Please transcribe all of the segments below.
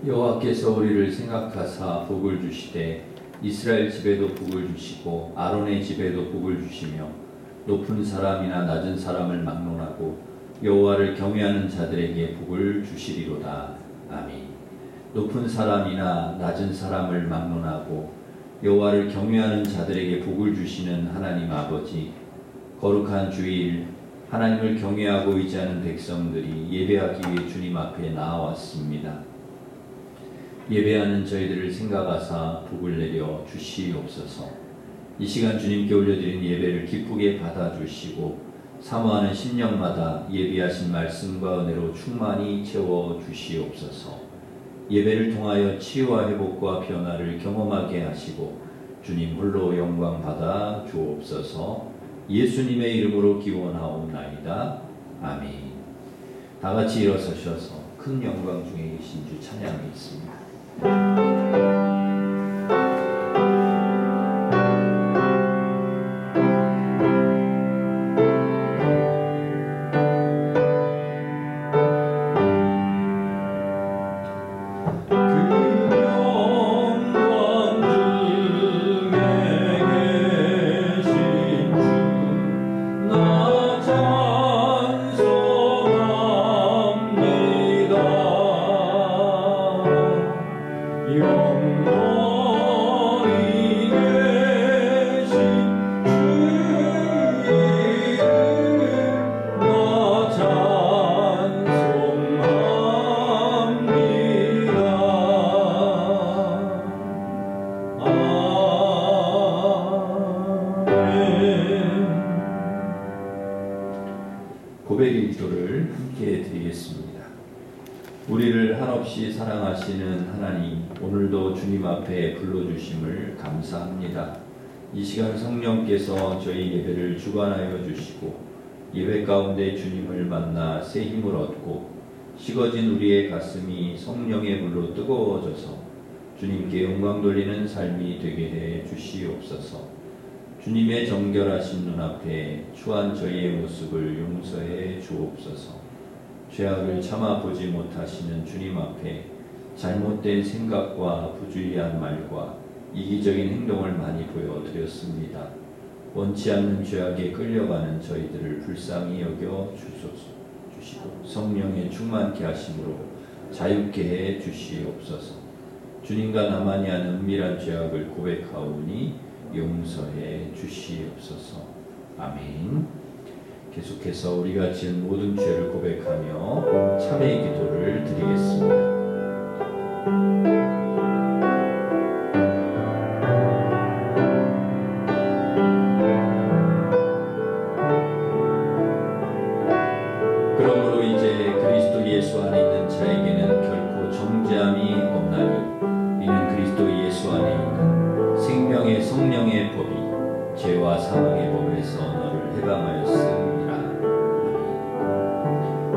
여호와께서 우리를 생각하사 복을 주시되 이스라엘 집에도 복을 주시고 아론의 집에도 복을 주시며 높은 사람이나 낮은 사람을 막론하고 여호와를 경외하는 자들에게 복을 주시리로다. 아멘. 높은 사람이나 낮은 사람을 막론하고 여호와를 경외하는 자들에게 복을 주시는 하나님 아버지, 거룩한 주일 하나님을 경외하고 의지하는 백성들이 예배하기 위해 주님 앞에 나아왔습니다. 예배하는 저희들을 생각하사 복을 내려 주시옵소서. 이 시간 주님께 올려드린 예배를 기쁘게 받아주시고 사모하는 심령마다 예비하신 말씀과 은혜로 충만히 채워 주시옵소서. 예배를 통하여 치유와 회복과 변화를 경험하게 하시고 주님 홀로 영광 받아 주옵소서. 예수님의 이름으로 기원하옵나이다. 아멘. 다 같이 일어서셔서 큰 영광 중에 계신 주 찬양하겠습니다. 고백의 기도를 함께 드리겠습니다. 우리를 한없이 사랑하시는 하나님, 오늘도 주님 앞에 불러주심을 감사합니다. 이 시간 성령께서 저희 예배를 주관하여 주시고 예배 가운데 주님을 만나 새 힘을 얻고 식어진 우리의 가슴이 성령의 불로 뜨거워져서 주님께 영광 돌리는 삶이 되게 해 주시옵소서. 주님의 정결하신 눈앞에 추한 저희의 모습을 용서해 주옵소서. 죄악을 참아 보지 못하시는 주님 앞에 잘못된 생각과 부주의한 말과 이기적인 행동을 많이 보여드렸습니다. 원치 않는 죄악에 끌려가는 저희들을 불쌍히 여겨 주시고 성령의 충만케 하심으로 자유케 해 주시옵소서. 주님과 나만이 하는 은밀한 죄악을 고백하오니 용서해 주시옵소서. 아멘. 계속해서 우리가 지은 모든 죄를 고백하며 참회의 기도를 드리겠습니다. 그러므로 이제 그리스도 예수 안에 있는 자에게는 결코 정죄함이 없나니 이는 그리스도 예수 안에 있는 생명의 성령의 법이 죄와 사망의 법에서 너를 해방하였음이라.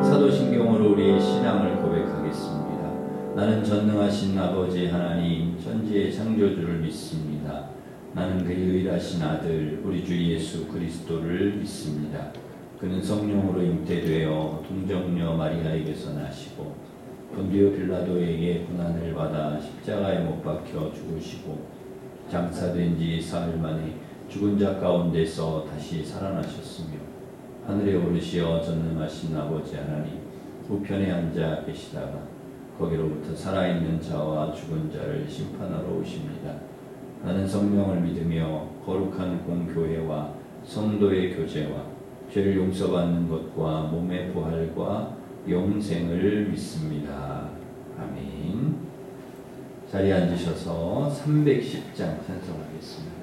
사도신경으로 우리의 신앙을 고백하겠습니다. 나는 전능하신 아버지 하나님 천지의 창조주를 믿습니다. 나는 그의 유일하신 아들 우리 주 예수 그리스도를 믿습니다. 그는 성령으로 잉태되어 동정녀 마리아에게서 나시고 본디오 빌라도에게 고난을 받아 십자가에 못 박혀 죽으시고 장사된 지 사흘 만에 죽은 자 가운데서 다시 살아나셨으며 하늘에 오르시어 전능하신 아버지 하나님 우편에 앉아 계시다가 거기로부터 살아있는 자와 죽은 자를 심판하러 오십니다. 나는 성령을 믿으며 거룩한 공교회와 성도의 교제와 죄를 용서받는 것과 몸의 부활과 영생을 믿습니다. 아멘. 자리에 앉으셔서 310장 찬송하겠습니다.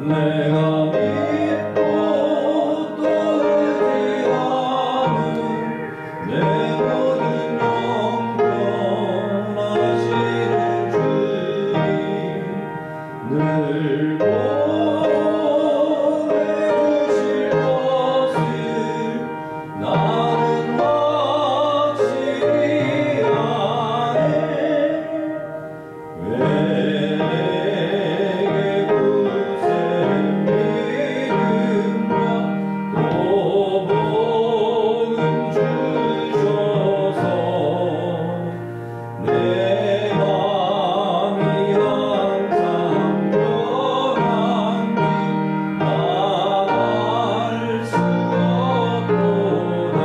내가 믿고 또 의지하는 내 모든 영원하시는 주님 늘 보호해 주실 것을 나는 확실히 아네. 왜 내게 굳은 믿음과 또 복음 주셔서 내 맘이 항상 변한지 말할 수 없도다.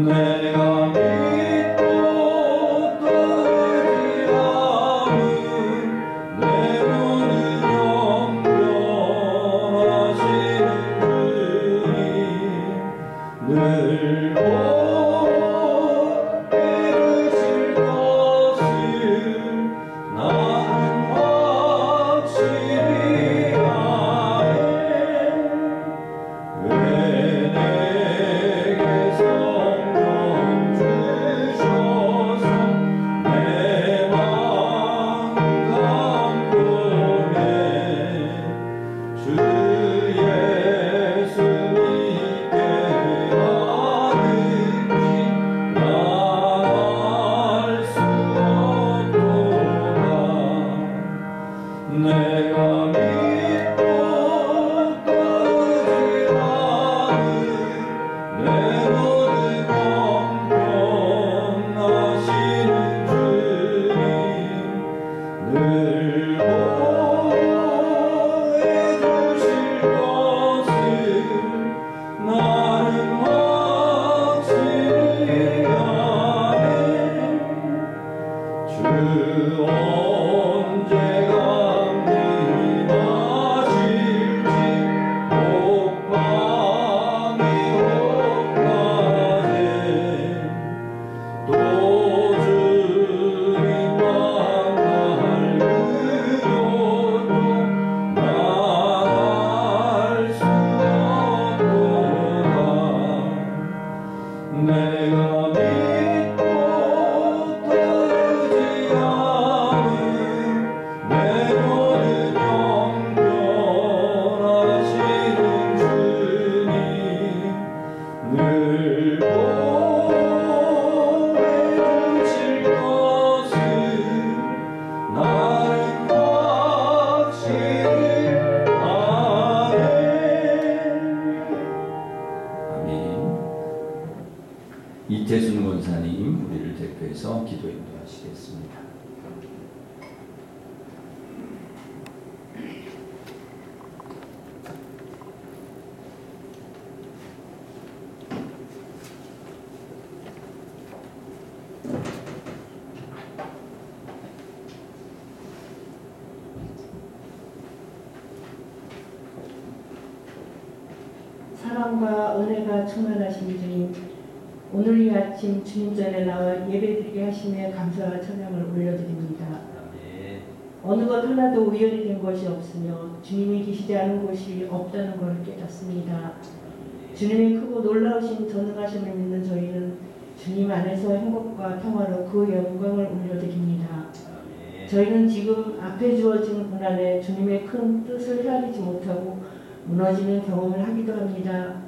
내가 믿고 또 의지하는 내 모든 영원하시는 주님 늘 보호해 주실 것을 나는 확실히 아네. 왜 내게 성령 주셔서 내 마음 감동해 주 예수 믿게 하는지 말할 수 없도다. 내가 믿고 또 의지하는 내 모든 영원하시는 주님 늘 보호해 주실 것을 나는 확실히 아네. 주 언제 강림하실지 옥방의 옥가에 또 주님 만날 그곳도 말할 수 없도다. 내가 믿고 또 의지하는 내 모든 영원하시는 주님 늘 보호해 주실 것을 나는 확실히 아네. 아멘. 이태순 권사님 우리를 대표해서 기도 인도하시겠습니다. 사랑과 은혜가 충만하신 주님, 오늘 이 아침 주님 전에 나와 예배드리게 하시며 감사와 찬양을 올려드립니다. 어느 것 하나도 우연이 된 것이 없으며 주님이 계시지 않은 곳이 없다는 것을 깨닫습니다. 주님의 크고 놀라우신 전능하심을 믿는 저희는 주님 안에서 행복과 평화로 그 영광을 올려드립니다. 저희는 지금 앞에 주어진 고난에 주님의 큰 뜻을 헤아리지 못하고 무너지는 경험을 하기도 합니다.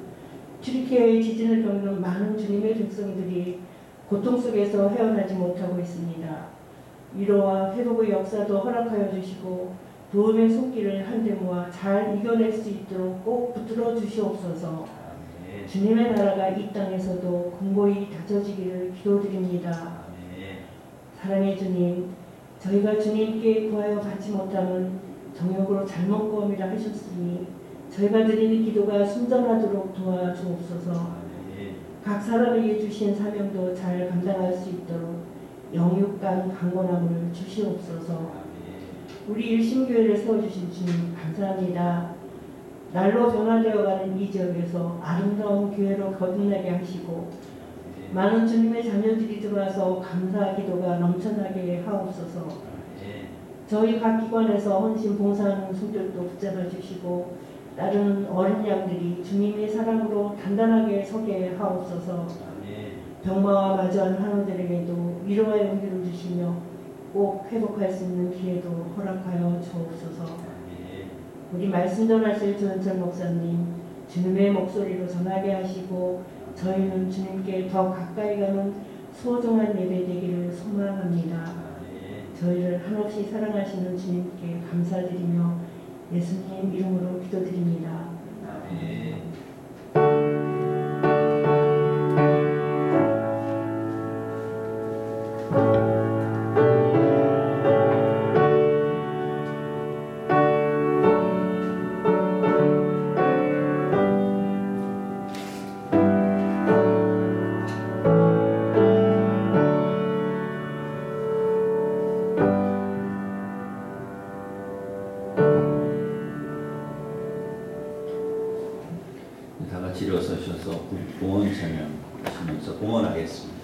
튀르키예의 지진을 겪는 많은 주님의 백성들이 고통 속에서 헤어나지 못하고 있습니다. 위로와 회복의 역사도 허락하여 주시고 도움의 손길을 한데 모아 잘 이겨낼 수 있도록 꼭 붙들어 주시옵소서. 주님의 나라가 이 땅에서도 공고히 다져지기를 기도드립니다. 사랑의 주님, 저희가 주님께 구하여 받지 못함은 정욕으로 잘못 구함이라 하셨으니 저희가 드리는 기도가 순전하도록 도와주옵소서. 각 사람에게 주신 사명도 잘 감당할 수 있도록 영육간 강건함을 주시옵소서. 우리 일심교회를 세워주신 주님 감사합니다. 날로 변화되어가는 이 지역에서 아름다운 교회로 거듭나게 하시고 많은 주님의 자녀들이 들어와서 감사 기도가 넘쳐나게 하옵소서. 저희 각 기관에서 헌신 봉사하는 손들도 붙잡아 주시고 다른 어린 양들이 주님의 사랑으로 단단하게 서게 하옵소서. 병마와 마주한 환우들에게도 위로와 용기를 주시며 꼭 회복할 수 있는 기회도 허락하여 주옵소서. 우리 말씀 전하실 조은철 목사님 주님의 목소리로 전하게 하시고 저희는 주님께 더 가까이 가는 소중한 예배 되기를 소망합니다. 저희를 한없이 사랑하시는 주님께 감사드리며 예수님 이름으로 기도드립니다. 다 같이 일어서셔서 봉헌 찬양하시면서 봉헌하겠습니다.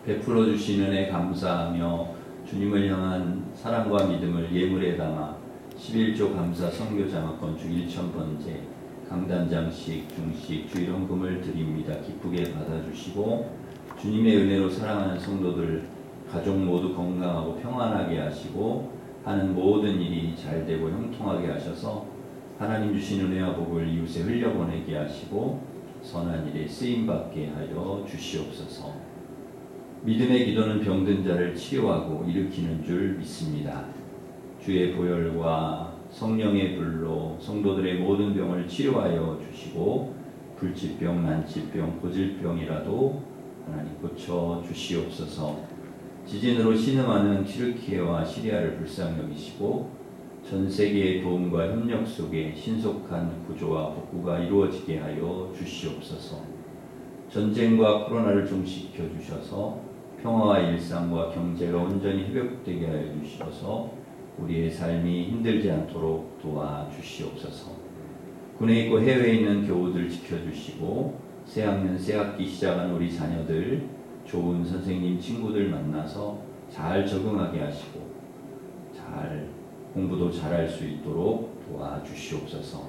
베풀어 주신 은혜 감사하며 주님을 향한 사랑과 믿음을 예물에 담아 11조 감사 선교장학 건축 1,000번째 강단장식 중식 주일헌금을 드립니다. 기쁘게 받아주시고 주님의 은혜로 사랑하는 성도들 가족 모두 건강하고 평안하게 하시고 하는 모든 일이 잘되고 형통하게 하셔서 하나님 주신 은혜와 복을 이웃에 흘려보내게 하시고 선한 일에 쓰임받게 하여 주시옵소서. 믿음의 기도는 병든 자를 치료하고 일으키는 줄 믿습니다. 주의 보혈과 성령의 불로 성도들의 모든 병을 치료하여 주시고 불치병, 난치병, 고질병이라도 하나님 고쳐 주시옵소서. 지진으로 신음하는 튀르키예와 시리아를 불쌍히 여기시고 전 세계의 도움과 협력 속에 신속한 구조와 복구가 이루어지게 하여 주시옵소서. 전쟁과 코로나를 종식시켜 주셔서 평화와 일상과 경제가 온전히 회복되게 하여 주시어서 우리의 삶이 힘들지 않도록 도와주시옵소서. 군에 있고 해외에 있는 교우들 지켜주시고 새학년 새학기 시작한 우리 자녀들 좋은 선생님 친구들 만나서 잘 적응하게 하시고 잘 공부도 잘할 수 있도록 도와주시옵소서.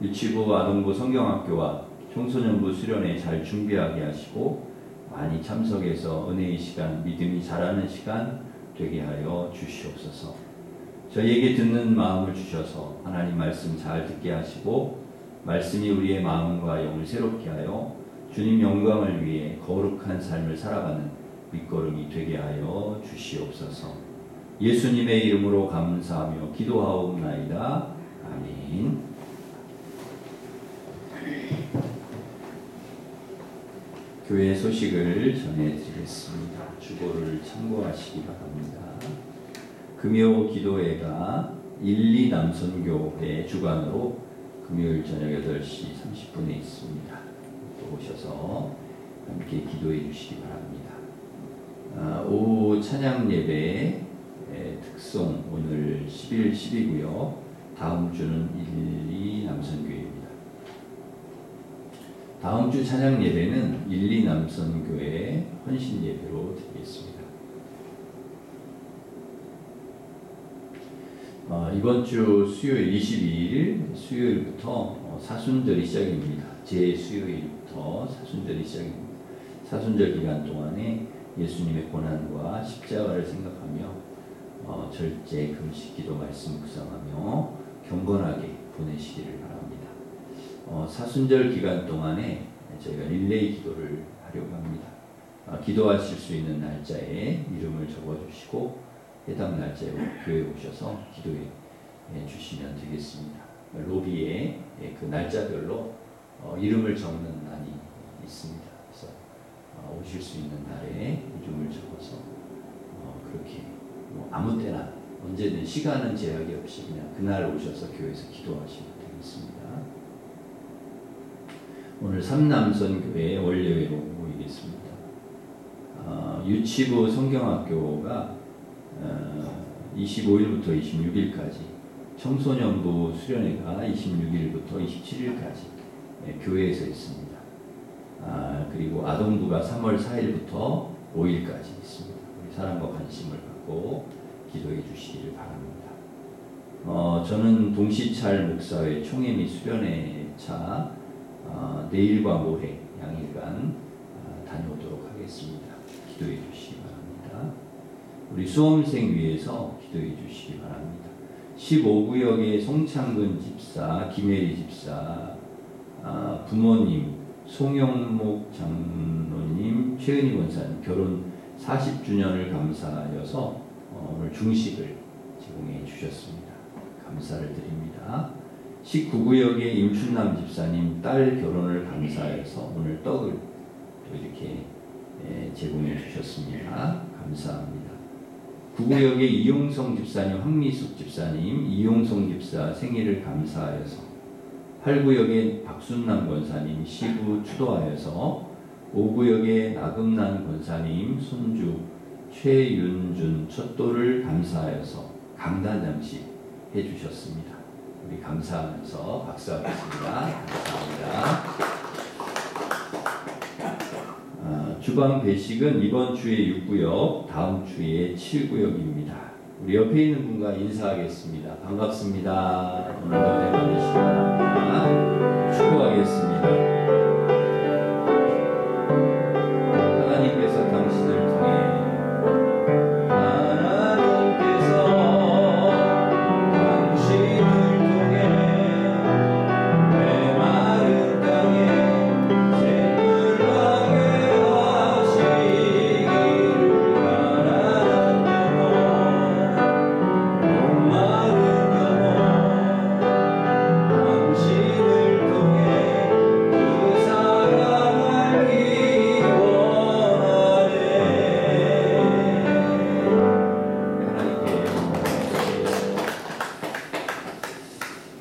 유치부, 아동부, 성경학교와 청소년부 수련회 잘 준비하게 하시고 많이 참석해서 은혜의 시간, 믿음이 자라는 시간 되게 하여 주시옵소서. 저희에게 듣는 마음을 주셔서 하나님 말씀 잘 듣게 하시고 말씀이 우리의 마음과 영을 새롭게 하여 주님 영광을 위해 거룩한 삶을 살아가는 밑거름이 되게 하여 주시옵소서. 예수님의 이름으로 감사하며 기도하옵나이다. 아멘. 교회 소식을 전해드리겠습니다. 주보를 참고하시기 바랍니다. 금요 기도회가 1, 2 남선교회 주관으로 금요일 저녁 8시 30분에 있습니다. 또 오셔서 함께 기도해 주시기 바랍니다. 오후 찬양 예배 특송 오늘 10일 10이고요. 다음 주는 1, 2 남선교회입니다. 다음 주 찬양 예배는 1, 2 남선교회 헌신 예배로 드리겠습니다. 이번 주 수요일 22일 수요일부터 사순절이 시작입니다. 제수요일부터 사순절이 시작입니다. 사순절 기간 동안에 예수님의 고난과 십자가를 생각하며 절제, 금식, 기도, 말씀 묵상하며 경건하게 보내시기를 바랍니다. 사순절 기간 동안에 저희가 릴레이 기도를 하려고 합니다. 기도하실 수 있는 날짜에 이름을 적어주시고 해당 날짜에 교회에 오셔서 기도해 주시면 되겠습니다. 로비에 그 날짜별로 이름을 적는 난이 있습니다. 그래서 오실 수 있는 날에 이름을 적어서 그렇게 아무 때나 언제든 시간은 제약이 없이 그냥 그날 오셔서 교회에서 기도하시면 되겠습니다. 오늘 삼남선교회 월요일로 모이겠습니다. 유치부 성경학교가 25일부터 26일까지, 청소년부 수련회가 26일부터 27일까지 교회에서 있습니다. 그리고 아동부가 3월 4일부터 5일까지 있습니다. 우리 사랑과 관심을 갖고 기도해 주시기를 바랍니다. 저는 동시찰 목사회 총회 및 수련회차 내일과 모레 양일간 다녀오도록 하겠습니다. 기도해 주시기 바랍니다. 우리 수험생 위해서 기도해 주시기 바랍니다. 15구역의 송창근 집사, 김혜리 집사, 부모님, 송영목 장로님, 최은희 권사님 결혼 40주년을 감사하여서 오늘 중식을 제공해 주셨습니다. 감사를 드립니다. 19구역의 임춘남 집사님 딸 결혼을 감사해서 오늘 떡을 또 이렇게 제공해 주셨습니다. 감사합니다. 9구역의 이용성 집사님, 황미숙 집사님, 이용성 집사 생일을 감사하여서 8구역의 박순남 권사님 시부 추도하여서 5구역의 나금난 권사님 손주 최윤준 첫돌을 감사하여서 강단장식 해주셨습니다. 우리 감사하면서 박수하겠습니다. 감사합니다. 주방 배식은 이번 주에 6구역, 다음 주에 7구역입니다. 우리 옆에 있는 분과 인사하겠습니다. 반갑습니다. 오늘도 대단하시기 바랍니다. 축복하겠습니다. 하나님께서 당신을 통해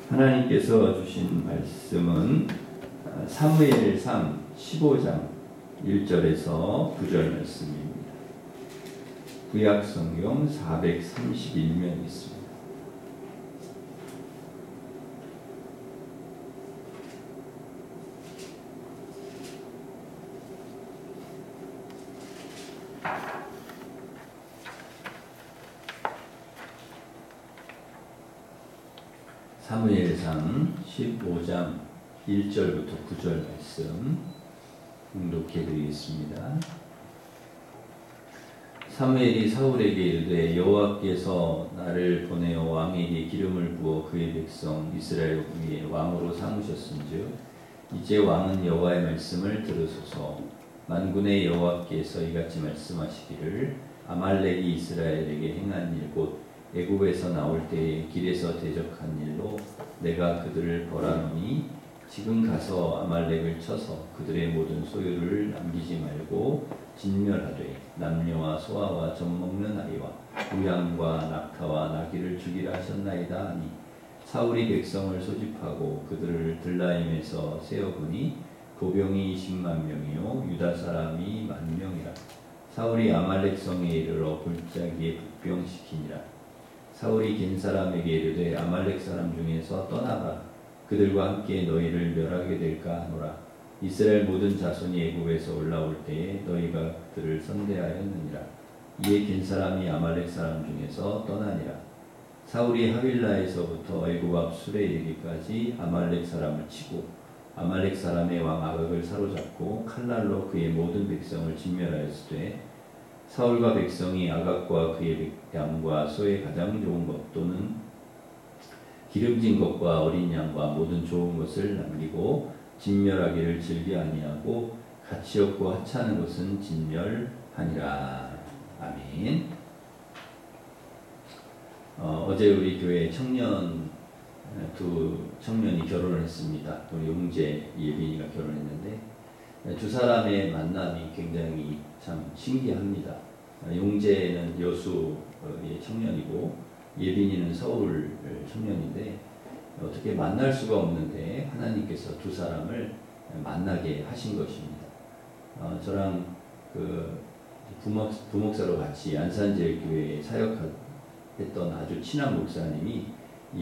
하나님께서 주신 말씀은 사무엘상 15장 1절에서 9절 말씀입니다. 구약성경 431면 있습니다. 사무엘상 15장 1절부터 9절 말씀 봉독해 드리겠습니다. 사무엘이 사울에게 이르되 여호와께서 나를 보내어 왕에게 기름을 부어 그의 백성 이스라엘 위에 왕으로 삼으셨은즉 이제 왕은 여호와의 말씀을 들으소서. 만군의 여호와께서 이같이 말씀하시기를 아말렉이 이스라엘에게 행한 일 곧 애굽에서 나올 때에 길에서 대적한 일로 내가 그들을 벌하노니 지금 가서 아말렉을 쳐서 그들의 모든 소유를 남기지 말고 진멸하되 남녀와 소아와 젖먹는 아이와 우양과 낙타와 나귀를 죽이라 하셨나이다 하니 사울이 백성을 소집하고 그들을 들라임에서 세어보니 보병이 20만 명이요 유다 사람이 10,000명이라. 사울이 아말렉 성에 이르러 골짜기에 북병시키니라. 사울이 긴 사람에게 이르되 아말렉 사람 중에서 떠나가 그들과 함께 너희를 멸하게 될까 하노라. 이스라엘 모든 자손이 애굽에서 올라올 때에 너희가 그들을 선대하였느니라. 이에 긴 사람이 아말렉 사람 중에서 떠나니라. 사울이 하빌라에서부터 애굽 앞 술에 이르기까지 아말렉 사람을 치고 아말렉 사람의 왕 아각을 사로잡고 칼날로 그의 모든 백성을 진멸하였으되 사울과 백성이 아각과 그의 양과 소의 가장 좋은 것 또는 기름진 것과 어린 양과 모든 좋은 것을 남기고 진멸하기를 즐겨 아니하고 가치 없고 하찮은 것은 진멸하니라. 아멘. 어제 우리 교회 두 청년이 결혼을 했습니다. 우리 용재 예빈이가 결혼했는데 두 사람의 만남이 굉장히 참 신기합니다. 용재는 여수의 청년이고 예빈이는 서울 청년인데 어떻게 만날 수가 없는데 하나님께서 두 사람을 만나게 하신 것입니다. 저랑 그 부목사로 같이 안산제일교회에 사역했던 아주 친한 목사님이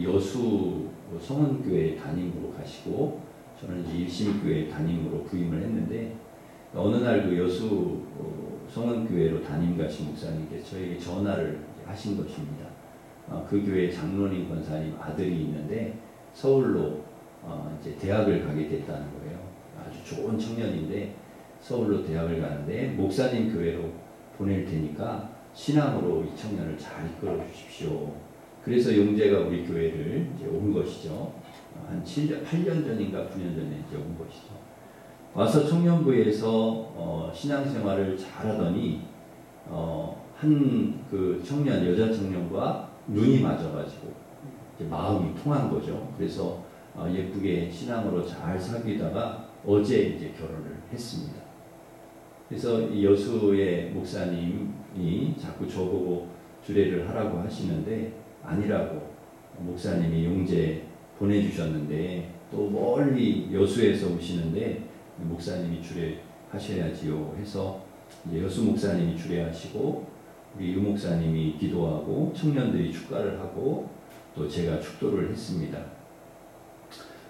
여수 성원교회 담임으로 가시고 저는 이제 일심교회 담임으로 부임을 했는데 어느 날 그 여수 성원교회로 담임 가신 목사님께서 저에게 전화를 하신 것입니다. 그 교회 장로님 권사님 아들이 있는데 서울로 이제 대학을 가게 됐다는 거예요. 아주 좋은 청년인데 서울로 대학을 가는데 목사님 교회로 보낼 테니까 신앙으로 이 청년을 잘 이끌어 주십시오. 그래서 용재가 우리 교회를 이제 온 것이죠. 한 8년 전인가 9년 전에 이제 온 것이죠. 와서 청년부에서 신앙생활을 잘하더니 한 그 청년 여자 청년과 눈이 맞아가지고 이제 마음이 통한 거죠. 그래서 예쁘게 신앙으로 잘 사귀다가 어제 이제 결혼을 했습니다. 그래서 이 여수의 목사님이 자꾸 저보고 주례를 하라고 하시는데 아니라고 목사님이 용재 보내주셨는데 또 멀리 여수에서 오시는데 목사님이 주례하셔야지요 해서 이제 여수 목사님이 주례하시고 우리 유 목사님이 기도하고 청년들이 축가를 하고 또 제가 축도를 했습니다.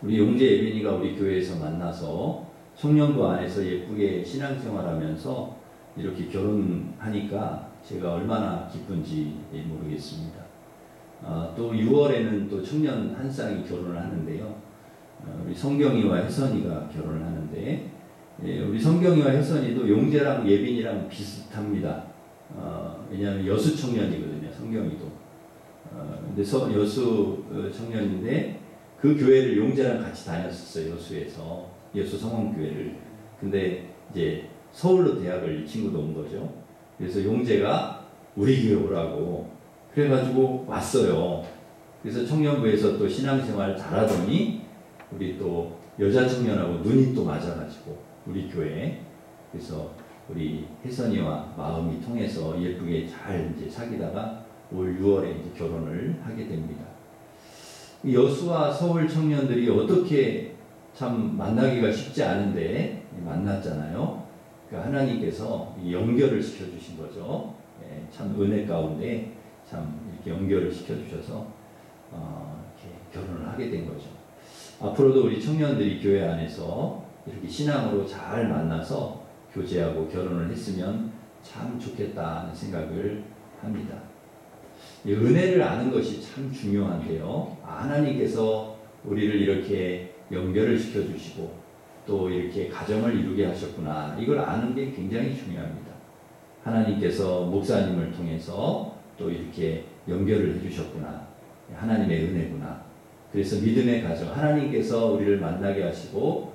우리 용재 예빈이가 우리 교회에서 만나서 청년부 안에서 예쁘게 신앙생활하면서 이렇게 결혼하니까 제가 얼마나 기쁜지 모르겠습니다. 또 6월에는 또 청년 한 쌍이 결혼을 하는데요. 우리 성경이와 혜선이가 결혼을 하는데 우리 성경이와 혜선이도 용재랑 예빈이랑 비슷합니다. 왜냐하면 여수 청년이거든요. 성경이도. 근데 여수 청년인데 그 교회를 용재랑 같이 다녔었어요. 여수에서. 여수 성원교회를. 근데 이제 서울로 대학을 이 친구도 온 거죠. 그래서 용재가 우리 교회 오라고 그래가지고 왔어요. 그래서 청년부에서 또 신앙생활 잘하더니 우리 또 여자 청년하고 눈이 또 맞아가지고 우리 교회 그래서 우리 혜선이와 마음이 통해서 예쁘게 잘 이제 사귀다가 올 6월에 이제 결혼을 하게 됩니다. 여수와 서울 청년들이 어떻게 참 만나기가 쉽지 않은데 만났잖아요. 그러니까 하나님께서 연결을 시켜주신 거죠. 참 은혜 가운데 참 이렇게 연결을 시켜주셔서 이렇게 결혼을 하게 된 거죠. 앞으로도 우리 청년들이 교회 안에서 이렇게 신앙으로 잘 만나서 교제하고 결혼을 했으면 참 좋겠다는 생각을 합니다. 은혜를 아는 것이 참 중요한데요. 하나님께서 우리를 이렇게 연결을 시켜주시고 또 이렇게 가정을 이루게 하셨구나. 이걸 아는 게 굉장히 중요합니다. 하나님께서 목사님을 통해서 또 이렇게 연결을 해주셨구나. 하나님의 은혜구나. 그래서 믿음의 가정, 하나님께서 우리를 만나게 하시고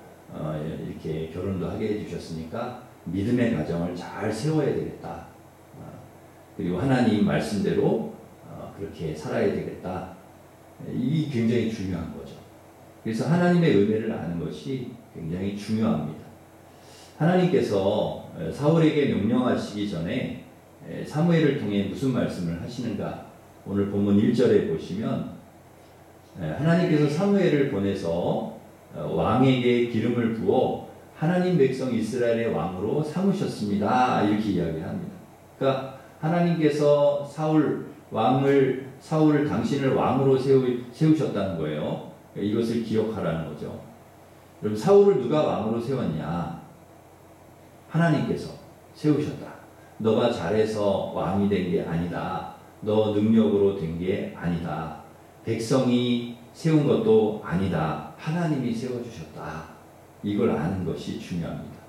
이렇게 결혼도 하게 해주셨으니까 믿음의 가정을 잘 세워야 되겠다. 그리고 하나님 말씀대로 그렇게 살아야 되겠다. 이게 굉장히 중요한 거죠. 그래서 하나님의 은혜를 아는 것이 굉장히 중요합니다. 하나님께서 사울에게 명령하시기 전에 사무엘을 통해 무슨 말씀을 하시는가? 오늘 본문 1절에 보시면 하나님께서 사무엘을 보내서 왕에게 기름을 부어 하나님 백성 이스라엘의 왕으로 삼으셨습니다. 이렇게 이야기합니다. 그러니까 하나님께서 사울을 당신을 왕으로 세우셨다는 거예요. 그러니까 이것을 기억하라는 거죠. 그럼 사울을 누가 왕으로 세웠냐? 하나님께서 세우셨다. 너가 잘해서 왕이 된 게 아니다. 너 능력으로 된 게 아니다. 백성이 세운 것도 아니다. 하나님이 세워주셨다. 이걸 아는 것이 중요합니다.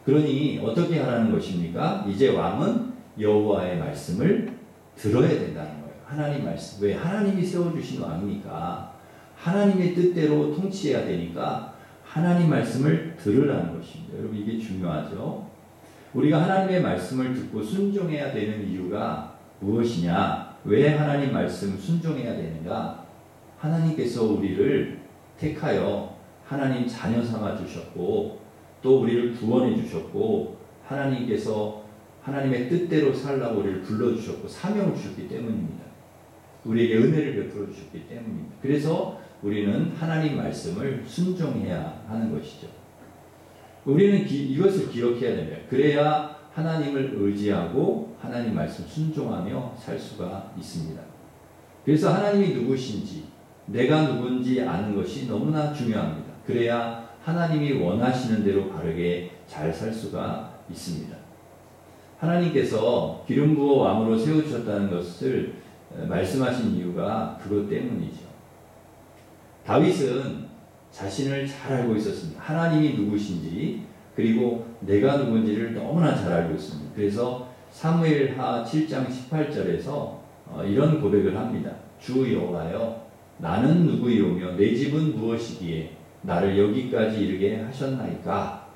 그러니 어떻게 하라는 것입니까? 이제 왕은 여호와의 말씀을 들어야 된다는 거예요. 하나님 말씀. 왜? 하나님이 세워주신 왕이니까 하나님의 뜻대로 통치해야 되니까 하나님 말씀을 들으라는 것입니다. 여러분 이게 중요하죠. 우리가 하나님의 말씀을 듣고 순종해야 되는 이유가 무엇이냐? 왜 하나님 말씀 순종해야 되는가? 하나님께서 우리를 택하여 하나님 자녀 삼아 주셨고 또 우리를 구원해 주셨고 하나님께서 하나님의 뜻대로 살라고 우리를 불러주셨고 사명을 주셨기 때문입니다. 우리에게 은혜를 베풀어 주셨기 때문입니다. 그래서 우리는 하나님 말씀을 순종해야 하는 것이죠. 우리는 이것을 기억해야 됩니다. 그래야 하나님을 의지하고 하나님 말씀 순종하며 살 수가 있습니다. 그래서 하나님이 누구신지 내가 누군지 아는 것이 너무나 중요합니다. 그래야 하나님이 원하시는 대로 바르게 잘 살 수가 있습니다. 하나님께서 기름 부어 왕으로 세우셨다는 것을 말씀하신 이유가 그것 때문이죠. 다윗은 자신을 잘 알고 있었습니다. 하나님이 누구신지 그리고 내가 누군지를 너무나 잘 알고 있습니다. 그래서 사무엘하 7장 18절에서 이런 고백을 합니다. 주 여호와여 나는 누구이오며 내 집은 무엇이기에 나를 여기까지 이르게 하셨나이까.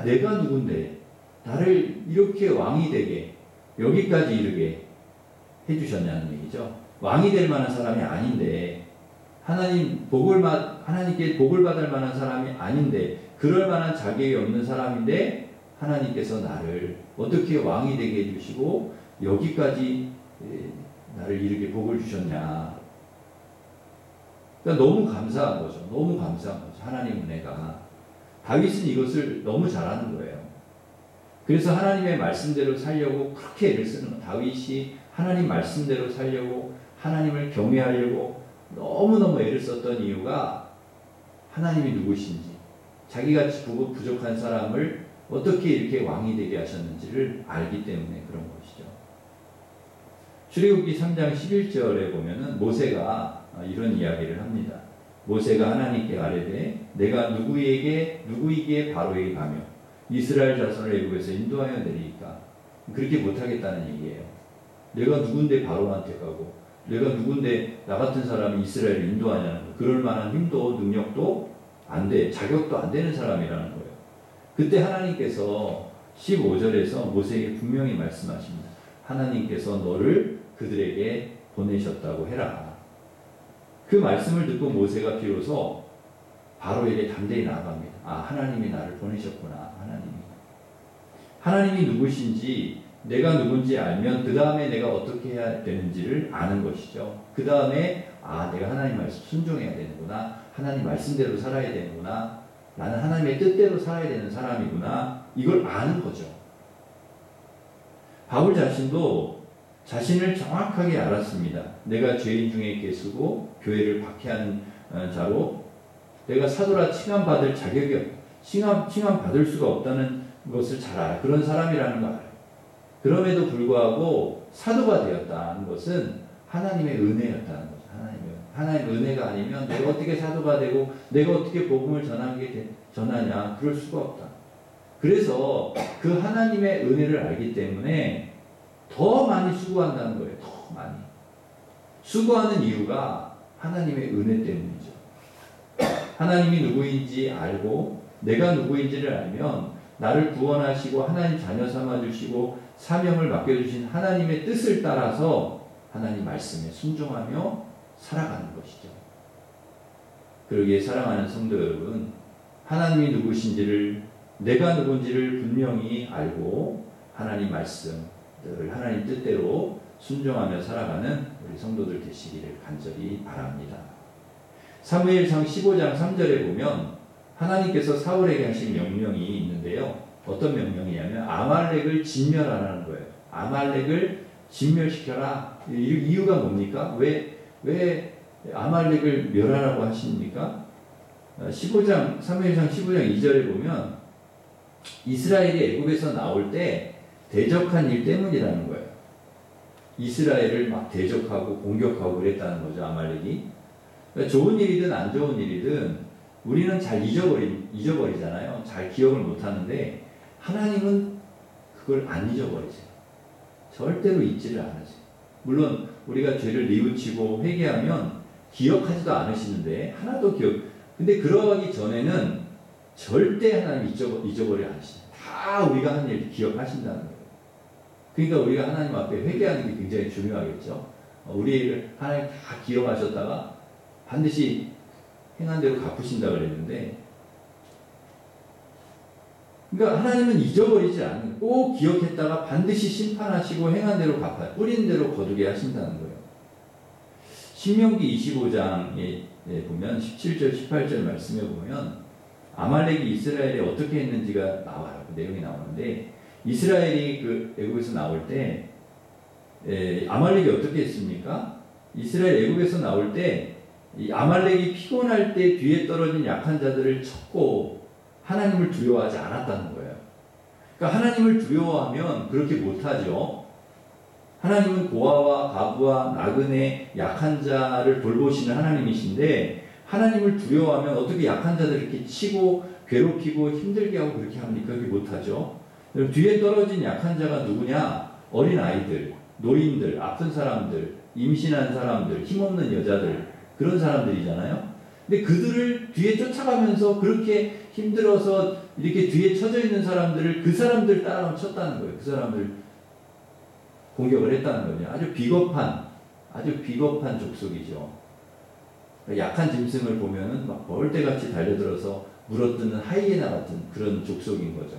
내가 누군데 나를 이렇게 왕이 되게 여기까지 이르게 해주셨냐는 얘기죠. 왕이 될 만한 사람이 아닌데 하나님께 복을 받을 만한 사람이 아닌데 그럴 만한 자격이 없는 사람인데 하나님께서 나를 어떻게 왕이 되게 해주시고 여기까지 나를 이렇게 복을 주셨냐. 그러니까 너무 감사한 거죠. 너무 감사한 거죠. 하나님 은혜가. 다윗은 이것을 너무 잘하는 거예요. 그래서 하나님의 말씀대로 살려고 그렇게 애를 쓰는 거예요. 다윗이 하나님 말씀대로 살려고 하나님을 경외하려고 너무너무 애를 썼던 이유가 하나님이 누구신지 자기같이 부족한 사람을 어떻게 이렇게 왕이 되게 하셨는지를 알기 때문에 그런 것이죠. 출애굽기 3장 11절에 보면은 모세가 이런 이야기를 합니다. 모세가 하나님께 아뢰되 내가 누구이기에 바로에게 가며 이스라엘 자손을 애굽에서 인도하여 내리니까 그렇게 못하겠다는 얘기예요. 내가 누군데 바로한테 가고 내가 누군데 나 같은 사람이 이스라엘을 인도하냐는 거. 그럴 만한 힘도 능력도 안 돼. 자격도 안 되는 사람이라는 거예요. 그때 하나님께서 15절에서 모세에게 분명히 말씀하십니다. 하나님께서 너를 그들에게 보내셨다고 해라. 그 말씀을 듣고 모세가 비로소 바로에게 담대히 나아갑니다. 하나님이 나를 보내셨구나. 하나님이 누구신지 내가 누군지 알면 그 다음에 내가 어떻게 해야 되는지를 아는 것이죠. 그 다음에 내가 하나님 말씀 순종해야 되는구나. 하나님 말씀대로 살아야 되는구나. 나는 하나님의 뜻대로 살아야 되는 사람이구나. 이걸 아는 거죠. 바울 자신도 자신을 정확하게 알았습니다. 내가 죄인 중에 계수고 교회를 박해하는 자로 내가 사도라 칭함받을 자격이 칭함받을 수가 없다는 것을 잘 알아요. 그런 사람이라는 걸 알아요. 그럼에도 불구하고 사도가 되었다는 것은 하나님의 은혜였다는 거죠. 하나님의 은혜가 아니면 내가 어떻게 사도가 되고 내가 어떻게 복음을 전하냐. 그럴 수가 없다. 그래서 그 하나님의 은혜를 알기 때문에 더 많이 수고한다는 거예요. 더 많이. 수고하는 이유가 하나님의 은혜 때문이죠. 하나님이 누구인지 알고 내가 누구인지를 알면 나를 구원하시고 하나님 자녀 삼아주시고 사명을 맡겨주신 하나님의 뜻을 따라서 하나님 말씀에 순종하며 살아가는 것이죠. 그러기에 사랑하는 성도 여러분, 하나님이 누구신지를 내가 누군지를 분명히 알고 하나님 말씀 늘 하나님 뜻대로 순종하며 살아가는 우리 성도들 되시기를 간절히 바랍니다. 사무엘상 15장 3절에 보면 하나님께서 사울에게 하신 명령이 있는데요. 어떤 명령이냐면 아말렉을 진멸하라는 거예요. 아말렉을 진멸시켜라. 이유가 뭡니까? 왜 아말렉을 멸하라고 하십니까? 사무엘상 15장 2절에 보면 이스라엘이 애굽에서 나올 때 대적한 일 때문이라는 거예요. 이스라엘을 막 대적하고 공격하고 그랬다는 거죠. 아말렉이. 그러니까 좋은 일이든 안 좋은 일이든 우리는 잘 잊어버리잖아요. 잘 기억을 못하는데 하나님은 그걸 안 잊어버리세요. 절대로 잊지를 않으세요. 물론 우리가 죄를 뉘우치고 회개하면 기억하지도 않으시는데 하나도 근데 그러기 전에는 절대 하나님 잊어버려 않으시죠. 다 우리가 한 일 기억하신다는 거예요. 그러니까 우리가 하나님 앞에 회개하는 게 굉장히 중요하겠죠. 우리를 하나님 다 기억하셨다가 반드시 행한 대로 갚으신다 그랬는데, 그러니까 하나님은 잊어버리지 않는, 꼭 기억했다가 반드시 심판하시고 행한 대로 갚아요. 뿌린 대로 거두게 하신다는 거예요. 신명기 25장에 보면 17절 18절 말씀에 보면 아말렉이 이스라엘에 어떻게 했는지가 나와요. 그 내용이 나오는데, 이스라엘이 그 애국에서 나올 때 아말렉이 어떻게 했습니까? 이스라엘 애국에서 나올 때 이 아말렉이 피곤할 때 뒤에 떨어진 약한 자들을 쳤고 하나님을 두려워하지 않았다는 거예요. 그러니까 하나님을 두려워하면 그렇게 못하죠. 하나님은 고아와 가부와 나그네 약한 자를 돌보시는 하나님이신데, 하나님을 두려워하면 어떻게 약한 자들을 이렇게 치고 괴롭히고 힘들게 하고 그렇게 합니까? 그렇게 못하죠. 뒤에 떨어진 약한 자가 누구냐? 어린 아이들, 노인들, 아픈 사람들, 임신한 사람들, 힘없는 여자들, 그런 사람들이잖아요. 근데 그들을 뒤에 쫓아가면서 그렇게 힘들어서 이렇게 뒤에 처져 있는 사람들을 그 사람들 따라 쳤다는 거예요. 그 사람들 공격을 했다는 거죠. 아주 비겁한 족속이죠. 약한 짐승을 보면은 막 벌떼같이 달려들어서 물어뜯는 하이에나 같은 그런 족속인 거죠.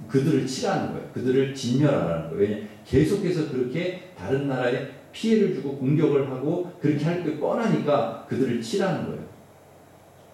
그들을 치라는 거예요. 그들을 진멸하라는 거예요. 왜냐하면 계속해서 그렇게 다른 나라에 피해를 주고 공격을 하고 그렇게 할 게 뻔하니까 그들을 치라는 거예요.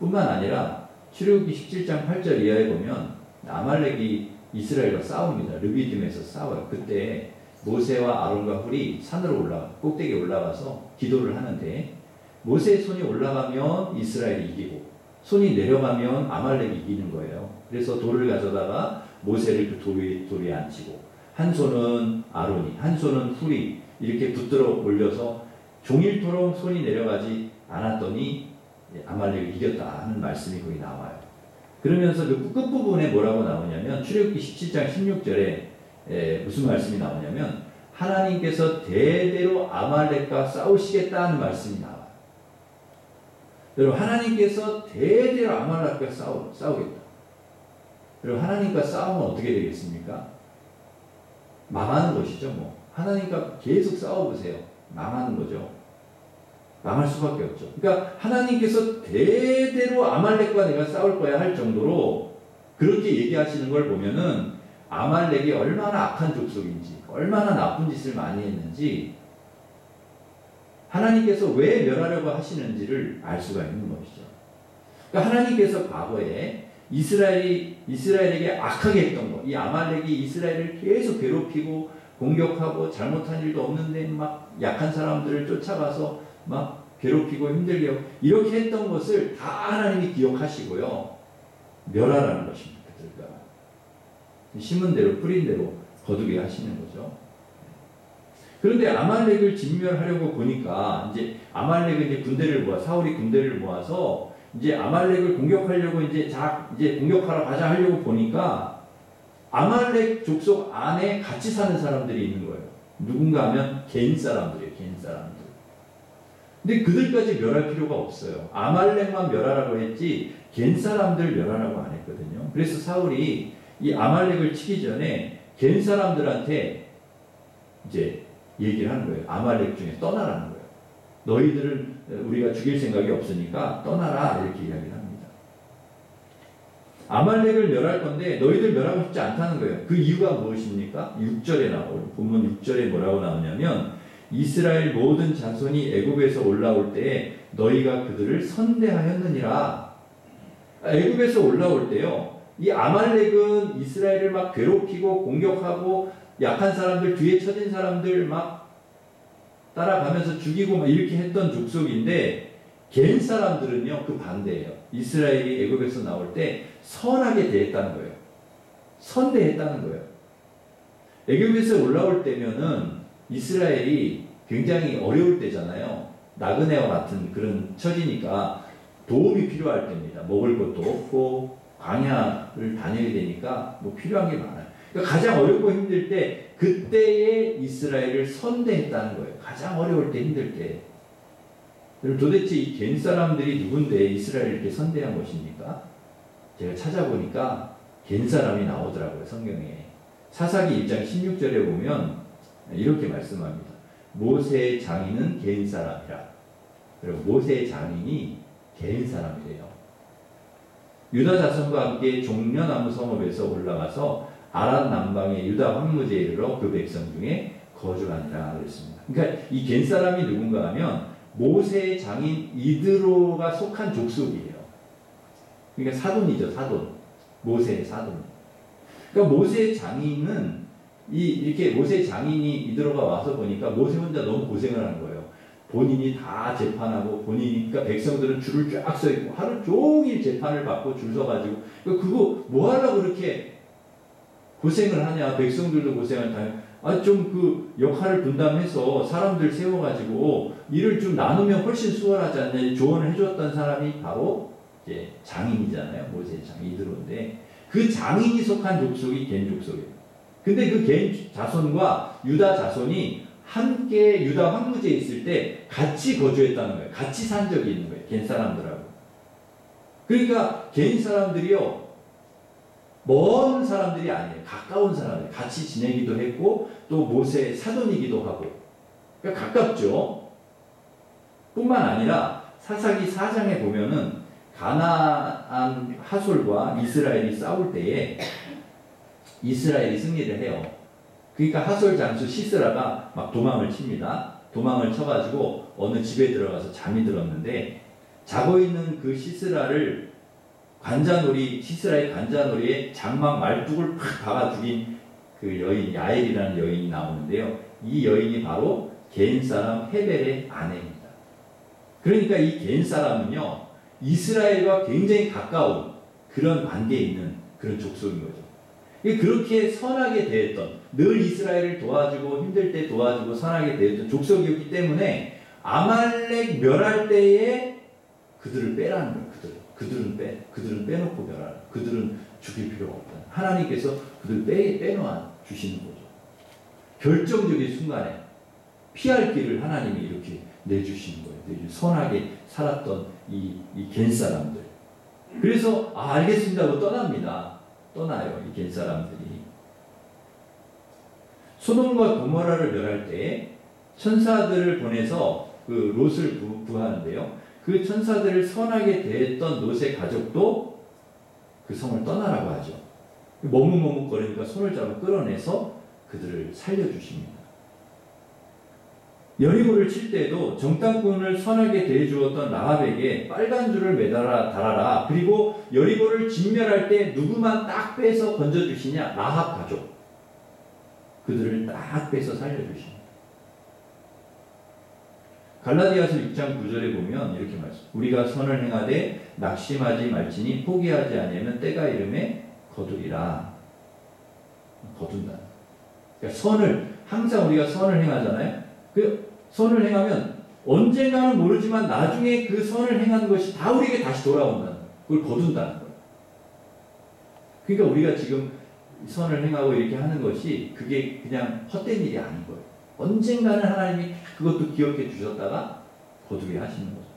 뿐만 아니라 출애굽기 17장 8절 이하에 보면 아말렉이 이스라엘과 싸웁니다. 르비딤에서 싸워요. 그때 모세와 아론과 훌이 산으로 꼭대기에 올라가서 기도를 하는데, 모세의 손이 올라가면 이스라엘이 이기고 손이 내려가면 아말렉이 이기는 거예요. 그래서 돌을 가져다가 모세를 그 돌 위에 앉히고, 한 손은 아론이, 한 손은 훌이 이렇게 붙들어 올려서 종일토록 손이 내려가지 않았더니 아말렉을 이겼다 하는 말씀이 거기 나와요. 그러면서 그 끝부분에 뭐라고 나오냐면, 출애굽기 17장 16절에 무슨 말씀이 나오냐면, 하나님께서 대대로 아말렉과 싸우시겠다는 말씀이 나와요. 여러분, 하나님께서 대대로 아말렉과 싸우겠다. 여러분, 하나님과 싸우면 어떻게 되겠습니까? 망하는 것이죠. 뭐 하나님과 계속 싸워보세요. 망하는 거죠. 망할 수밖에 없죠. 그러니까 하나님께서 대대로 아말렉과 내가 싸울 거야 할 정도로 그렇게 얘기하시는 걸 보면은 아말렉이 얼마나 악한 족속인지, 얼마나 나쁜 짓을 많이 했는지, 하나님께서 왜 멸하려고 하시는지를 알 수가 있는 것이죠. 그러니까 하나님께서 과거에 이스라엘에게 악하게 했던 것, 이 아말렉이 이스라엘을 계속 괴롭히고 공격하고 잘못한 일도 없는데 막 약한 사람들을 쫓아가서 막 괴롭히고 힘들게 하고 이렇게 했던 것을 다 하나님이 기억하시고요, 멸하라는 것입니다. 그들과 심은 대로 뿌린 대로 거두게 하시는 거죠. 그런데 아말렉을 진멸하려고 보니까 이제 아말렉은 이제 사울이 군대를 모아서 이제 아말렉을 공격하려고 이제 공격하러 가자 하려고 보니까 아말렉 족속 안에 같이 사는 사람들이 있는 거예요. 누군가 하면 겐 사람들이에요. 겐 사람들. 근데 그들까지 멸할 필요가 없어요. 아말렉만 멸하라고 했지 겐 사람들 멸하라고 안 했거든요. 그래서 사울이 이 아말렉을 치기 전에 겐 사람들한테 이제 얘기를 하는 거예요. 아말렉 중에 떠나라는 거예요. 너희들은 우리가 죽일 생각이 없으니까 떠나라, 이렇게 이야기를 합니다. 아말렉을 멸할 건데 너희들 멸하고 싶지 않다는 거예요. 그 이유가 무엇입니까? 6절에 나오고, 본문 6절에 뭐라고 나오냐면, 이스라엘 모든 자손이 애굽에서 올라올 때 너희가 그들을 선대하였느니라. 애굽에서 올라올 때요, 이 아말렉은 이스라엘을 막 괴롭히고 공격하고 약한 사람들, 뒤에 처진 사람들 막 따라가면서 죽이고 막 이렇게 했던 족속인데, 겐 사람들은요 그 반대예요. 이스라엘이 애굽에서 나올 때 선하게 대했다는 거예요. 선대했다는 거예요. 애굽에서 올라올 때면은 이스라엘이 굉장히 어려울 때잖아요. 나그네와 같은 그런 처지니까 도움이 필요할 때입니다. 먹을 것도 없고 광야를 다녀야 되니까 뭐 필요한 게 많아요. 그러니까 가장 어렵고 힘들 때 그때에 이스라엘을 선대했다는 거예요. 가장 어려울 때 힘들 때. 그럼 도대체 이 겐 사람들이 누군데 이스라엘을 이렇게 선대한 것입니까? 제가 찾아보니까 겐 사람이 나오더라고요. 성경에. 사사기 1장 16절에 보면 이렇게 말씀합니다. 모세의 장인은 겐 사람이라. 그리고 모세의 장인이 겐 사람이래요. 유다 자손과 함께 종려나무 성읍에서 올라가서 아란 남방의 유다 황무지에 이르러 그 백성 중에 거주하니라 그랬습니다. 그러니까 이 겐 사람이 누군가 하면 모세의 장인 이드로가 속한 족속이에요. 그러니까 사돈이죠, 사돈. 모세의 사돈. 그러니까 모세의 장인은 이렇게 모세의 장인이 이드로가 와서 보니까 모세 혼자 너무 고생을 하는 거예요. 본인이 다 재판하고 본인이, 그러니까 백성들은 줄을 쫙 서 있고 하루 종일 재판을 받고 줄 서가지고 그거 뭐 하려고 그렇게 고생을 하냐. 백성들도 고생을 하냐. 좀 그 역할을 분담해서 사람들 세워가지고 일을 좀 나누면 훨씬 수월하지 않냐. 조언을 해줬던 사람이 바로 이제 장인이잖아요. 모세의 장인 이드로인데 그 장인이 속한 족속이 겐 족속이에요. 근데 그 겐 자손과 유다 자손이 함께 유다 황무지에 있을 때 같이 거주했다는 거예요. 같이 산 적이 있는 거예요. 겐 사람들하고. 그러니까 겐 사람들이요. 먼 사람들이 아니에요. 가까운 사람들. 같이 지내기도 했고 또 모세의 사돈이기도 하고. 그러니까 가깝죠. 뿐만 아니라 사사기 4장에 보면은 가나안 하솔과 이스라엘이 싸울 때에 이스라엘이 승리를 해요. 그러니까 하솔 장수 시스라가 막 도망을 칩니다. 도망을 쳐가지고 어느 집에 들어가서 잠이 들었는데 자고 있는 그 시스라를 시스라의 관자놀이에 장막 말뚝을 팍 박아 죽인 그 여인 야엘이라는 여인이 나오는데요. 이 여인이 바로 겐 사람 헤벨의 아내입니다. 그러니까 이 겐 사람은요 이스라엘과 굉장히 가까운 그런 관계에 있는 그런 족속인 거죠. 그렇게 선하게 대했던, 늘 이스라엘을 도와주고 힘들 때 도와주고 선하게 대했던 족속이었기 때문에 아말렉 멸할 때에 그들을 빼라는 거예요. 그들은 빼놓고 멸하라. 그들은 죽일 필요가 없다. 하나님께서 그들을 빼놓아 주시는 거죠. 결정적인 순간에 피할 길을 하나님이 이렇게 내주시는 거예요. 선하게 살았던 이 겐 사람들. 그래서 알겠습니다 하고 떠납니다. 떠나요. 이 겐 사람들이. 소돔과 고모라를 멸할 때 천사들을 보내서 그 롯을 구하는데요. 그 천사들을 선하게 대했던 롯의 가족도 그 성을 떠나라고 하죠. 머뭇머뭇거리니까 손을 잡아 끌어내서 그들을 살려주십니다. 여리고를 칠 때도 정탐꾼을 선하게 대해주었던 라합에게 빨간 줄을 달아라. 그리고 여리고를 진멸할 때 누구만 딱 빼서 건져주시냐? 라합 가족. 그들을 딱 빼서 살려주십니다. 갈라디아서 6장 9절에 보면 이렇게 말씀. 우리가 선을 행하되 낙심하지 말지니 포기하지 아니하면 때가 이름에 거두리라. 거둔다. 그러니까 항상 우리가 선을 행하잖아요. 그 선을 행하면 언젠가는 모르지만 나중에 그 선을 행한 것이 다 우리에게 다시 돌아온다는 거예요. 그걸 거둔다는 거예요. 그러니까 우리가 지금 선을 행하고 이렇게 하는 것이 그게 그냥 헛된 일이 아닌 거예요. 언젠가는 하나님이 그것도 기억해 주셨다가 거두게 하시는 거죠.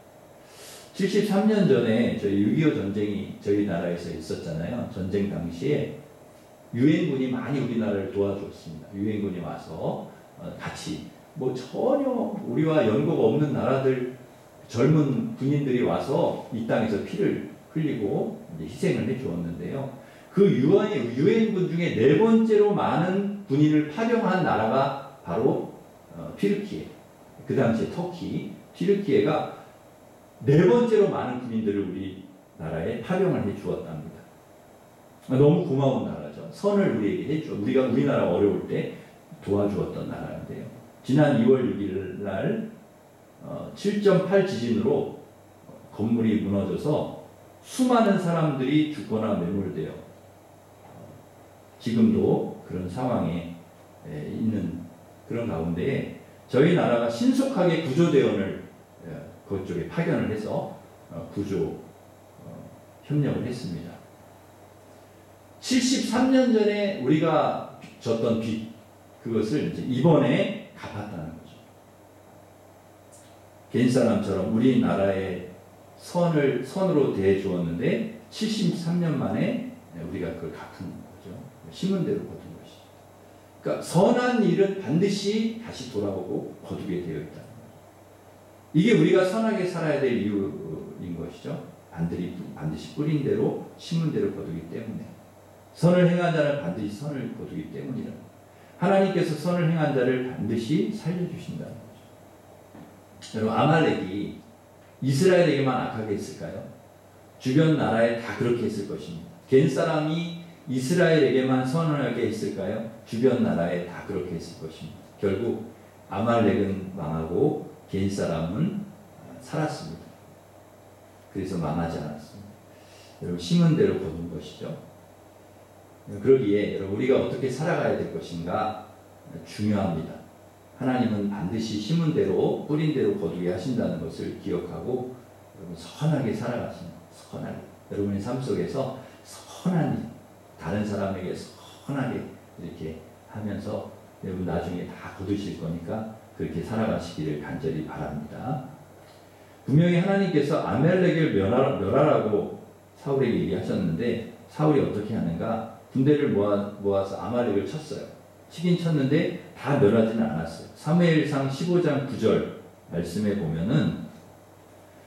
73년 전에 저희 6.25 전쟁이 저희 나라에서 있었잖아요. 전쟁 당시에 유엔군이 많이 우리나라를 도와줬습니다. 유엔군이 와서 같이 전혀 우리와 연고가 없는 나라들 젊은 군인들이 와서 이 땅에서 피를 흘리고 이제 희생을 해 주었는데요. 그 유엔군 중에 4번째로 많은 군인을 파병한 나라가 바로 튀르키예. 그 당시에 터키, 튀르키예가 4번째로 많은 군인들을 우리나라에 파병을 해 주었답니다. 너무 고마운 나라죠. 선을 우리에게 해줘. 우리나라 어려울 때 도와주었던 나라인데요. 지난 2월 6일 날 7.8 지진으로 건물이 무너져서 수많은 사람들이 죽거나 매몰되어 지금도 그런 상황에 있는 그런 가운데 저희 나라가 신속하게 구조대원을 그쪽에 파견을 해서 구조 협력을 했습니다. 73년 전에 우리가 졌던 빚, 그것을 이제 이번에 갚았다는 거죠. 개인 사람처럼 우리나라의 선으로 대해 주었는데 73년 만에 우리가 그걸 갚은 거죠. 심은 대로 거둔 것이죠. 그러니까 선한 일은 반드시 다시 돌아오고 거두게 되어 있다는 거죠. 이게 우리가 선하게 살아야 될 이유인 것이죠. 반드시 뿌린 대로 심은 대로 거두기 때문에. 선을 행한 자는 반드시 선을 거두기 때문이라. 하나님께서 선을 행한 자를 반드시 살려주신다는 거죠. 여러분, 아말렉이 이스라엘에게만 악하게 했을까요? 주변 나라에 다 그렇게 했을 것입니다. 겐 사람이 이스라엘에게만 선하게 했을까요? 주변 나라에 다 그렇게 했을 것입니다. 결국 아말렉은 망하고 겐 사람은 살았습니다. 그래서 망하지 않았습니다. 여러분, 심은 대로 거둔 것이죠. 그러기에 여러분, 우리가 어떻게 살아가야 될 것인가 중요합니다. 하나님은 반드시 심은 대로 뿌린 대로 거두게 하신다는 것을 기억하고 여러분, 선하게 살아가십니다. 선하게. 여러분의 삶 속에서 선한 일, 다른 사람에게 선하게 이렇게 하면서 여러분 나중에 다 거두실 거니까 그렇게 살아가시기를 간절히 바랍니다. 분명히 하나님께서 아말렉을 멸하라고 사울에게 얘기하셨는데 사울이 어떻게 하는가? 군대를 모아서 아말렉을 쳤어요. 치긴 쳤는데 다 멸하지는 않았어요. 사무엘상 15장 9절 말씀에 보면은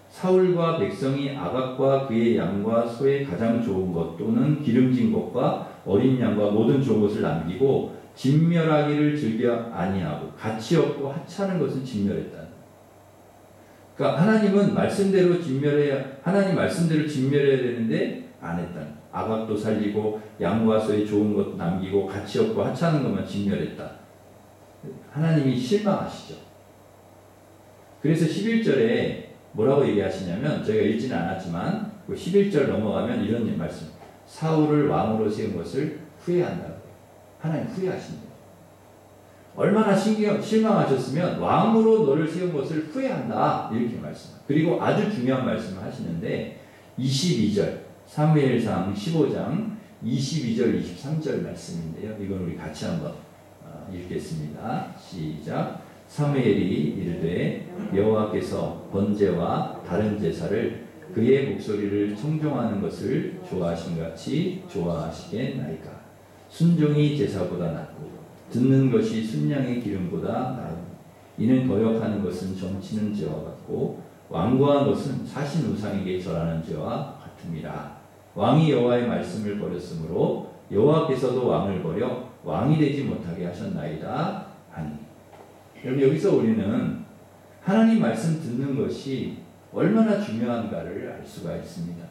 사울과 백성이 아각과 그의 양과 소의 가장 좋은 것 또는 기름진 것과 어린 양과 모든 좋은 것을 남기고 진멸하기를 즐겨 아니하고 가치 없고 하찮은 것은 진멸했다. 그러니까 하나님 말씀대로 진멸해야 되는데 안 했다. 아각도 살리고 양과 소의 좋은 것 남기고 가치 없고 하찮은 것만 진멸했다. 하나님이 실망하시죠. 그래서 11절에 뭐라고 얘기하시냐면 저희가 읽지는 않았지만 11절 넘어가면 이런 말씀. 사울을 왕으로 세운 것을 후회한다고. 하나님 후회하신다. 얼마나 실망하셨으면 왕으로 너를 세운 것을 후회한다. 이렇게 말씀. 그리고 아주 중요한 말씀을 하시는데 22절 사무엘상 15장 22절 23절 말씀인데요. 이건 우리 같이 한번 읽겠습니다. 시작. 사무엘이 이르되 여호와께서 번제와 다른 제사를 그의 목소리를 청종하는 것을 좋아하신 같이 좋아하시겠나이까. 순종이 제사보다 낫고 듣는 것이 순양의 기름보다 나으니 이는 거역하는 것은 점치는 죄와 같고 완고한 것은 사신 우상에게 절하는 죄와 같음이라. 왕이 여호와의 말씀을 버렸으므로 여호와께서도 왕을 버려 왕이 되지 못하게 하셨나이다 하니. 여러분, 여기서 우리는 하나님 말씀 듣는 것이 얼마나 중요한가를 알 수가 있습니다.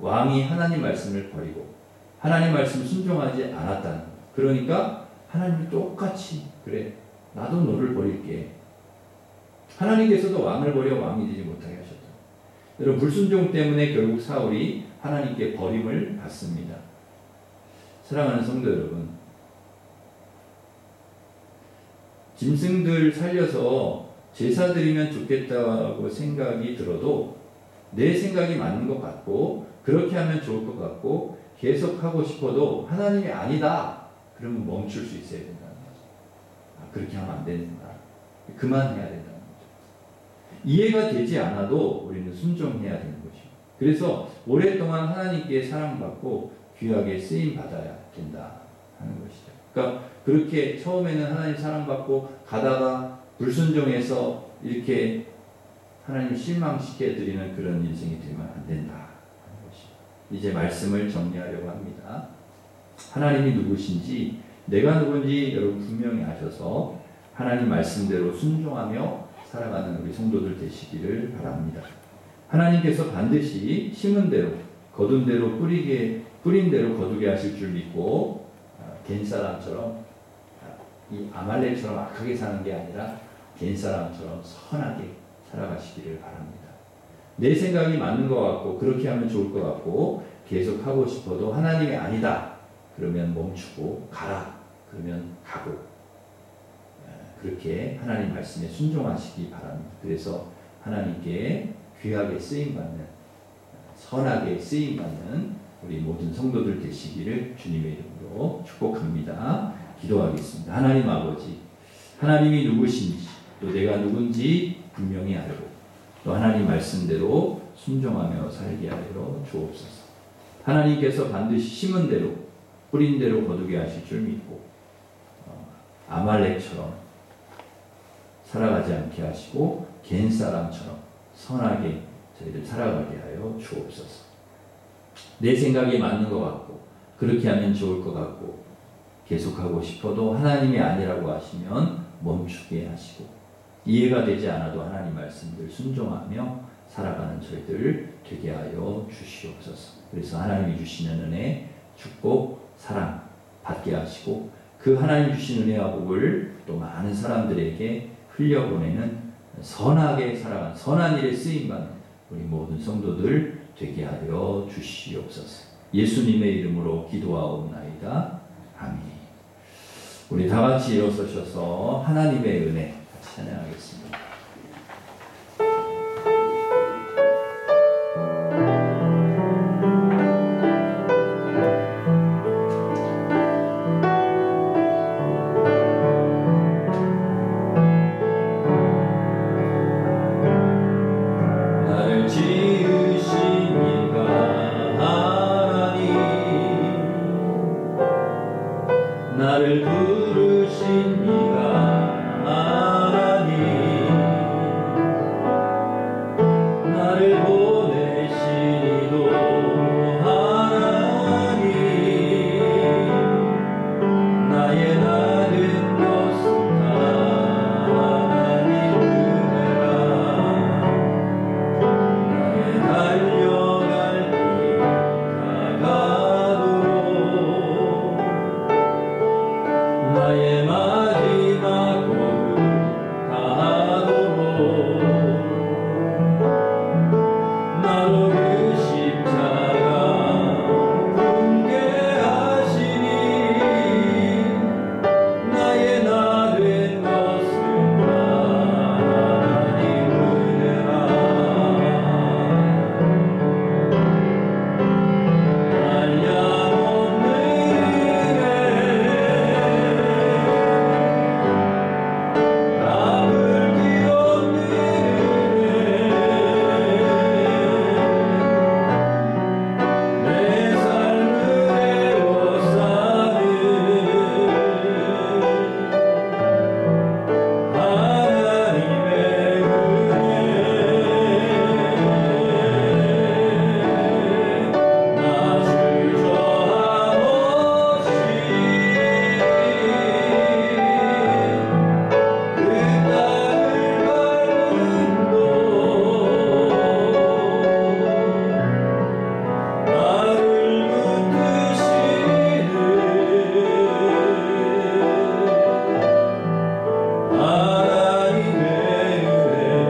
왕이 하나님 말씀을 버리고 하나님 말씀 순종하지 않았다는 것. 그러니까 하나님이 똑같이 그래 나도 너를 버릴게. 하나님께서도 왕을 버려 왕이 되지 못하게 하셨다. 여러분, 불순종 때문에 결국 사울이 하나님께 버림을 받습니다. 사랑하는 성도 여러분, 짐승들 살려서 제사 드리면 좋겠다고 생각이 들어도 내 생각이 맞는 것 같고 그렇게 하면 좋을 것 같고 계속하고 싶어도 하나님이 아니다. 그러면 멈출 수 있어야 된다는 거죠. 그렇게 하면 안 된다. 그만해야 된다는 거죠. 이해가 되지 않아도 우리는 순종해야 되는 것이죠. 그래서 오랫동안 하나님께 사랑받고 귀하게 쓰임받아야 된다 하는 것이죠. 그러니까 그렇게 처음에는 하나님 사랑받고 가다가 불순종해서 이렇게 하나님 실망시켜드리는 그런 인생이 되면 안 된다 하는 것이죠. 이제 말씀을 정리하려고 합니다. 하나님이 누구신지 내가 누군지 여러분 분명히 아셔서 하나님 말씀대로 순종하며 살아가는 우리 성도들 되시기를 바랍니다. 하나님께서 반드시 심은 대로 거둔 대로 뿌린 대로 거두게 하실 줄 믿고 겐 사람처럼 이 아말렉처럼 악하게 사는 게 아니라 겐 사람처럼 선하게 살아가시기를 바랍니다. 내 생각이 맞는 것 같고 그렇게 하면 좋을 것 같고 계속 하고 싶어도 하나님이 아니다. 그러면 멈추고 가라. 그러면 가고 그렇게 하나님 말씀에 순종하시기 바랍니다. 그래서 하나님께 귀하게 쓰임받는, 선하게 쓰임받는 우리 모든 성도들 되시기를 주님의 이름으로 축복합니다. 기도하겠습니다. 하나님 아버지, 하나님이 누구신지 또 내가 누군지 분명히 알고 또 하나님 말씀대로 순종하며 살게 하여 주옵소서. 하나님께서 반드시 심은 대로 뿌린 대로 거두게 하실 줄 믿고 아말렉처럼 살아가지 않게 하시고 갠 사람처럼 선하게 저희들 살아가게 하여 주옵소서. 내 생각이 맞는 것 같고 그렇게 하면 좋을 것 같고 계속하고 싶어도 하나님이 아니라고 하시면 멈추게 하시고 이해가 되지 않아도 하나님 말씀들 순종하며 살아가는 저희들 되게 하여 주시옵소서. 그래서 하나님이 주시는 은혜, 축복, 사랑 받게 하시고 그 하나님 주신 은혜와 복을 또 많은 사람들에게 흘려보내는 선하게 살아가는 선한 일에 쓰임받는 우리 모든 성도들 되게 하여 주시옵소서. 예수님의 이름으로 기도하옵나이다. 아멘. 우리 다 같이 일어서셔서 하나님의 은혜 같이 찬양하겠습니다. 나를 지으신 이가 하나님, 나를 부르신 이가 하나님, 나를 보내신 이도 하나님, 나의 나는 것은 다 하나님 은혜라. 나의 달려갈 길 다가도록 나의 마지막 곡을 다하도록 나로 그 십자가 품게 하시니 나의 나 된 것은 다 하나님 은혜라. 한량없는 은혜, 남을 길 없는 은혜, 내 삶을 애워싸는 하나님의 은혜, 나 주저함 없이 그 땅을 밟은 도 나를 붙드시는 하나님의 은혜.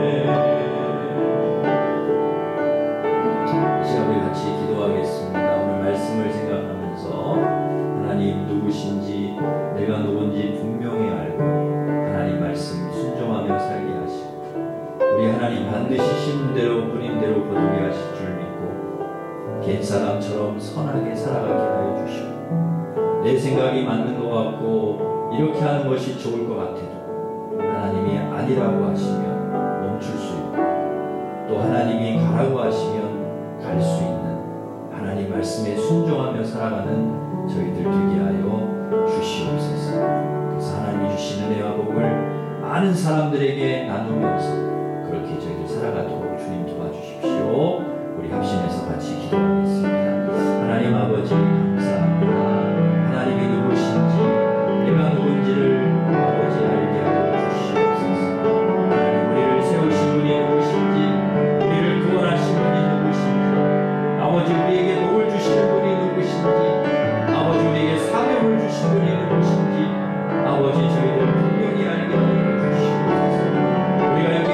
시간 우리 같이 기도하겠습니다. 오늘 말씀을 생각하면서 하나님 누구신지 내가 누군지 분명히 알고 하나님 말씀 순종하며 살게 하시고 우리 하나님 반드시 심은 대로 뿌린 대로 거두게 하실 줄 믿고 갠 사람처럼 선하게 살아가게 하여 주시고 내 생각이 맞는 것 같고 이렇게 하는 것이 좋을 것 같아도 하나님이 아니라고 하시면 멈출 수 있고 또 하나님이 가라고 하시면 갈 수 있는 하나님 말씀에 순종하며 살아가는 저희들 되게 하여 주시옵소서. 그래서 하나님이 주신 은혜와 복을 많은 사람들에게 나누면서 그렇게 저희들 살아가도록 주님 도와주십시오. 우리 합심해서 같이 기도하겠습니다. 하나님 아버지 감사합니다. 하나님이 누구신지 내가 누군지를 아버지 알게 하여 주시옵소서. 하나님 우리를 세우신 분이 누구신지 우리를 구원하신 분이 누구신지 아버지 우리에게 복을 주시는 분이 누구신지 아버지 우리에게 사명을 주신 분이 누구신지 아버지 저희들 분명히 알게 하여 주시옵소서. 우리가 여기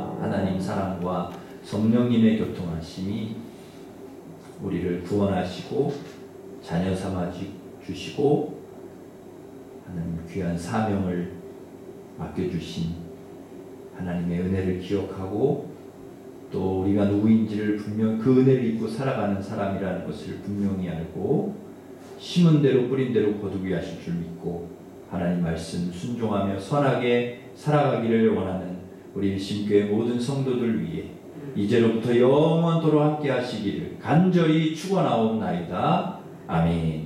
은혜와 하나님 사랑과 성령님의 교통하심이 우리를 구원하시고 자녀 삼아 주시고 하나님 귀한 사명을 맡겨주신 하나님의 은혜를 기억하고 또 우리가 누구인지를 분명 그 은혜를 입고 살아가는 사람이라는 것을 분명히 알고 심은 대로 뿌린 대로 거두게 하실 줄 믿고 하나님 말씀 순종하며 선하게 살아가기를 원하는 우리 일심교회 모든 성도들 위해 이제로부터 영원토록 함께 하시기를 간절히 축원하옵나이다. 아멘.